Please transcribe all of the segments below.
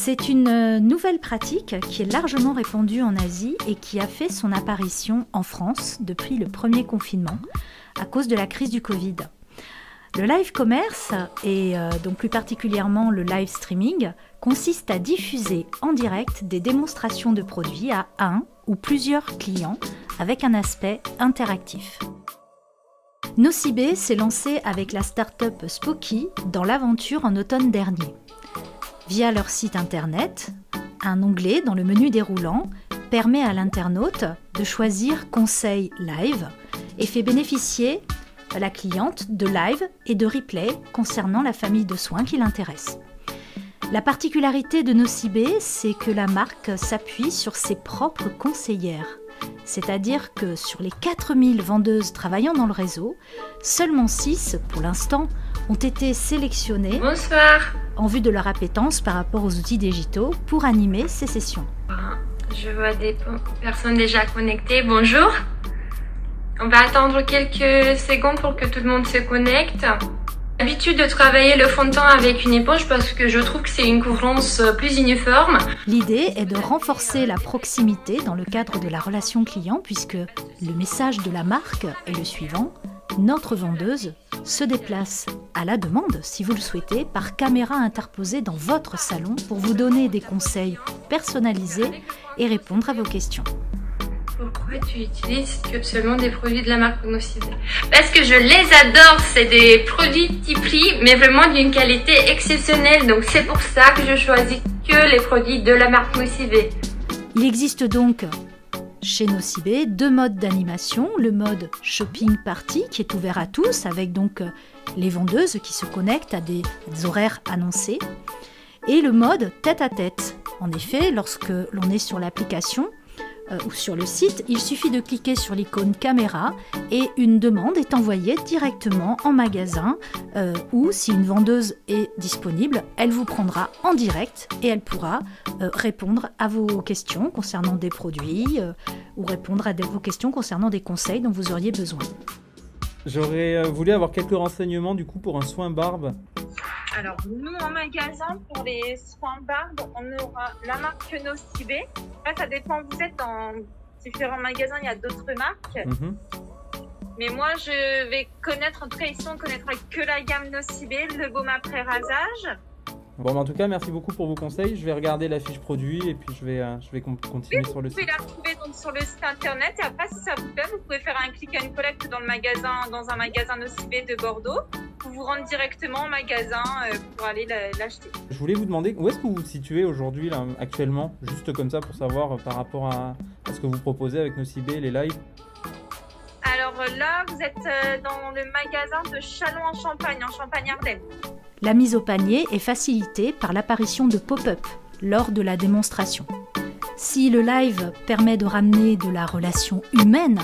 C'est une nouvelle pratique qui est largement répandue en Asie et qui a fait son apparition en France depuis le premier confinement à cause de la crise du Covid. Le live commerce, et donc plus particulièrement le live streaming, consiste à diffuser en direct des démonstrations de produits à un ou plusieurs clients avec un aspect interactif. Nocibé s'est lancé avec la start-up Spoky dans l'aventure en automne dernier. Via leur site internet, un onglet dans le menu déroulant permet à l'internaute de choisir Conseil live et fait bénéficier la cliente de live et de replay concernant la famille de soins qui l'intéresse. La particularité de Nocibé, c'est que la marque s'appuie sur ses propres conseillères. C'est-à-dire que sur les 4000 vendeuses travaillant dans le réseau, seulement 6, pour l'instant, ont été sélectionnées en vue de leur appétence par rapport aux outils digitaux pour animer ces sessions. Je vois des personnes déjà connectées. Bonjour. On va attendre quelques secondes pour que tout le monde se connecte. J'ai l'habitude de travailler le fond de teint avec une éponge parce que je trouve que c'est une couvrance plus uniforme. L'idée est de renforcer la proximité dans le cadre de la relation client puisque le message de la marque est le suivant. Notre vendeuse se déplace à la demande, si vous le souhaitez, par caméra interposée dans votre salon pour vous donner des conseils personnalisés et répondre à vos questions. Pourquoi tu utilises seulement des produits de la marque Nocibé? Parce que je les adore, c'est des produits petit prix, mais vraiment d'une qualité exceptionnelle. Donc c'est pour ça que je choisis que les produits de la marque Nocibé. Il existe donc chez Nocibé 2 modes d'animation. Le mode Shopping Party qui est ouvert à tous avec donc les vendeuses qui se connectent à des horaires annoncés. Et le mode tête-à-tête. En effet, lorsque l'on est sur l'application, ou sur le site, il suffit de cliquer sur l'icône caméra et une demande est envoyée directement en magasin ou si une vendeuse est disponible, elle vous prendra en direct et elle pourra répondre à vos questions concernant des produits ou répondre à vos questions concernant des conseils dont vous auriez besoin. J'aurais voulu avoir quelques renseignements du coup pour un soin barbe. Alors, nous, en magasin, pour les soins barbe, on aura la marque Nocibé. Là, ça dépend, vous êtes dans différents magasins, il y a d'autres marques. Mais moi, je vais connaître, en tout cas ici, on connaîtra que la gamme Nocibé, le baume après rasage. Bon, en tout cas, merci beaucoup pour vos conseils. Je vais regarder la fiche produit et puis je vais continuer sur le site. Vous pouvez la retrouver donc sur le site internet et après, si ça vous plaît, vous pouvez faire un click and collect dans un magasin Nocibé de Bordeaux. Vous vous rendez directement au magasin pour aller l'acheter. Je voulais vous demander où est-ce que vous vous situez aujourd'hui, là, actuellement, juste comme ça pour savoir par rapport à ce que vous proposez avec Nocibé, les lives. Alors là, vous êtes dans le magasin de Châlons en Champagne-Ardenne. La mise au panier est facilitée par l'apparition de pop-up lors de la démonstration. Si le live permet de ramener de la relation humaine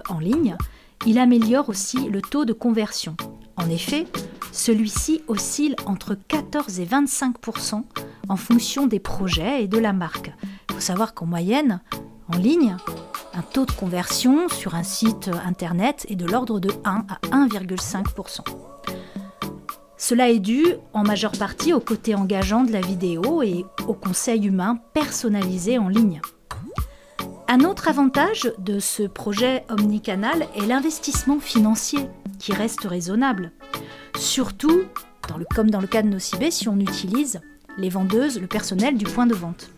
en ligne, il améliore aussi le taux de conversion. En effet, celui-ci oscille entre 14 et 25% en fonction des projets et de la marque. Il faut savoir qu'en moyenne, en ligne, un taux de conversion sur un site internet est de l'ordre de 1 à 1,5%. Cela est dû en majeure partie au côté engageant de la vidéo et au conseil humain personnalisé en ligne. Un autre avantage de ce projet omnicanal est l'investissement financier qui reste raisonnable. Surtout, comme dans le cas de Nocibé, si on utilise les vendeuses, le personnel du point de vente.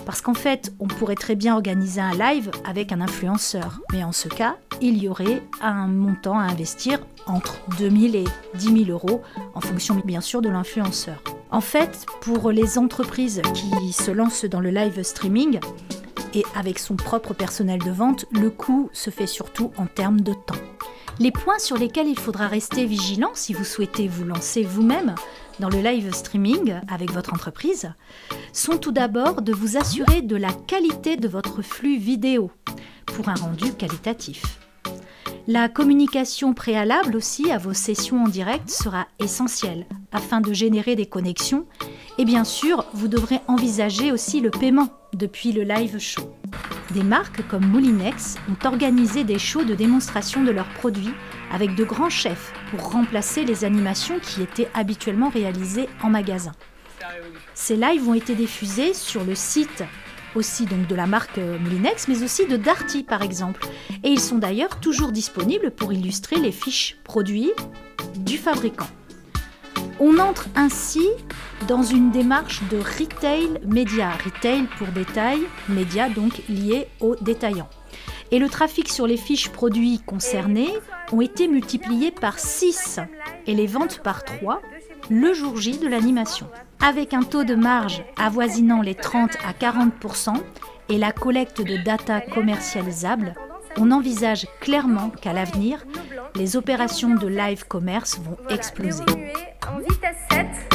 Parce qu'en fait, on pourrait très bien organiser un live avec un influenceur. Mais en ce cas, il y aurait un montant à investir entre 2 000 et 10 000 euros en fonction bien sûr de l'influenceur. En fait, pour les entreprises qui se lancent dans le live streaming et avec son propre personnel de vente, le coût se fait surtout en termes de temps. Les points sur lesquels il faudra rester vigilant si vous souhaitez vous lancer vous-même dans le live streaming avec votre entreprise sont tout d'abord de vous assurer de la qualité de votre flux vidéo pour un rendu qualitatif. La communication préalable aussi à vos sessions en direct sera essentielle afin de générer des connexions et bien sûr, vous devrez envisager aussi le paiement depuis le live show. Des marques comme Moulinex ont organisé des shows de démonstration de leurs produits avec de grands chefs pour remplacer les animations qui étaient habituellement réalisées en magasin. Ces lives ont été diffusés sur le site aussi donc de la marque Moulinex, mais aussi de Darty par exemple. Et ils sont d'ailleurs toujours disponibles pour illustrer les fiches produits du fabricant. On entre ainsi dans une démarche de retail média. Retail pour détail, média donc lié aux détaillants. Et le trafic sur les fiches produits concernées ont été multipliés par 6 et les ventes par 3 le jour J de l'animation. Avec un taux de marge avoisinant les 30 à 40% et la collecte de data commercialisable, on envisage clairement qu'à l'avenir, les opérations de live commerce vont exploser. En vitesse 7.